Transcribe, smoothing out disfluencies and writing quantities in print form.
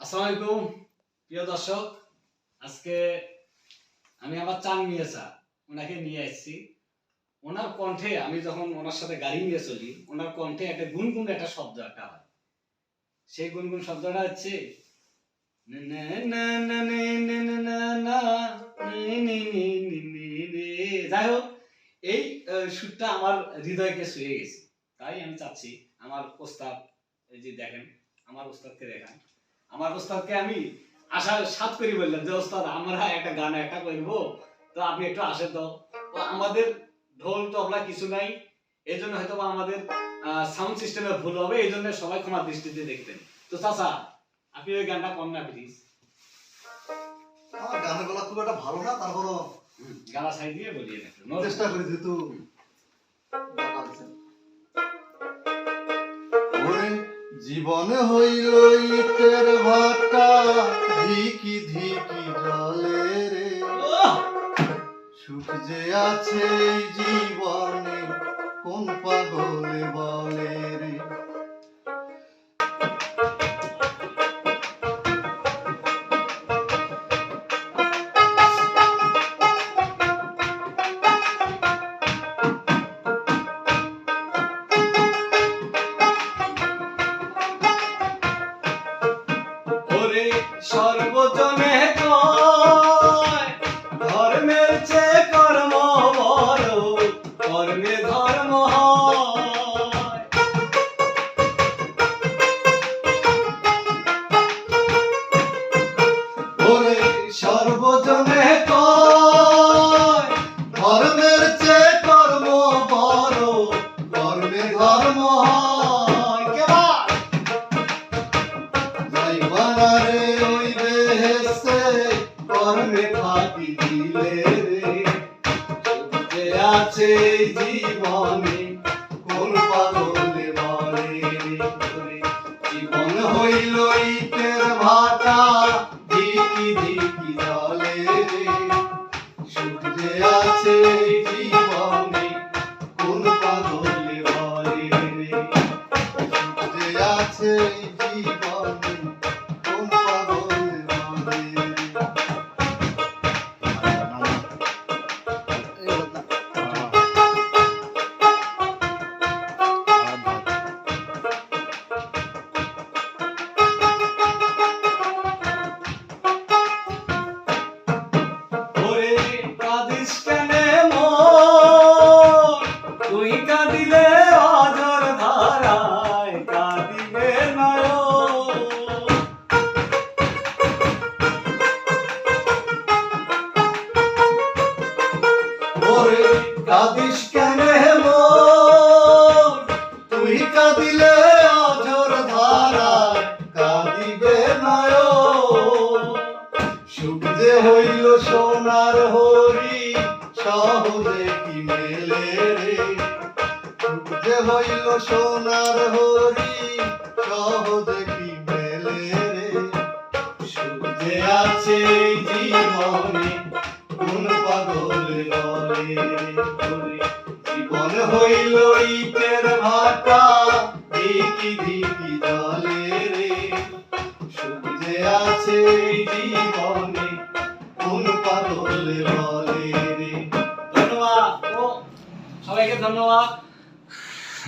আসসালামু আলাইকুম প্রিয় দর্শক, আজকে আমি আমার চান মিয়া স্যার ওনাকে নিয়ে আসছি। ওনার কণ্ঠে আমি যখন ওনার সাথে গাড়ি নিয়ে চলি, ওনার কণ্ঠে একটা গুনগুন একটা শব্দ একটা হয়। সেই গুনগুন শব্দটা হচ্ছে যাই হোক, এই সুরটা আমার হৃদয়কে ছুঁয়ে গেছে। তাই আমি চাচ্ছি আমার ওস্তাদ, এই যে দেখেন আমার ওস্তাদকে দেখান, আমার ওস্তাদকে আমি আশার সাথ করি বললাম যে ওস্তাদ আমরা একটা গান একটা করবো, তো আপনি একটু আসেন। তো আমাদের ঢোল তবলা কিছু নাই, এই জন্য হয়তো আমাদের সাউন্ড সিস্টেমে ভুল হবে, এই জন্য সবাই ক্ষমার দৃষ্টিতে দেখতেন। তো চাচা আপনি ওই গানটা কর না প্লিজ। আমার গানের গলা খুব একটা ভালো না, তারপরও গালা সাইড দিয়ে বলিয়ে দেখুন চেষ্টা করি যেহেতু জীবনে হইল ইটের ভাটা, ধিকি ধিকি জলে রে, সুখ যে আছে এই জীবনে কোন পাগলে বলে রে। সর্বজনে কয় ধর্মের চেয়ে কর্ম বড়, কর্মে ধর্ম হয়। ওরে সর্বজনে কয় ধর্মের চেয়ে কর্ম বড়, কর্মে ধর্ম হয়। যাইবানা রে ওই বেহেশতে কর্মে ফাঁকি দিলে রে, সুখ যে আছে জীবনে কোন পাগলে বলে রে। জীবন হইল ইটের ভাটা, ধিকি ধিকি জলে রে, সুখ যে আছে জীবনে কোন পাগলে বলে রে। সুখ যে আছে জীবনে কোন পাগলে বলে রে। ওরে কাঁদিস কেনে মন, তুই কাঁদিলে অঝর ধারায় কাঁদিবে নয়ন। ওরে কাঁদিস কেনে মন, তুই কাঁদিলে অঝর ধারায় কাঁদিবে নয়ন। সুখ যে হইল সোনার হরি সহজে কি মেলে রে, সুখ যে হইল সোনার হরি সহজে কি মেলে রে। সুখ যে আছে এই জীবনে কোন পাগলে বলে রে। জীবন হইল ইটের ভাটা, ধিকি ধিকি জলে রে, সুখ যে আছে এই জীবনে কোন পাগলে বলে রে। ধন্যবাদ, সবাইকে ধন্যবাদ।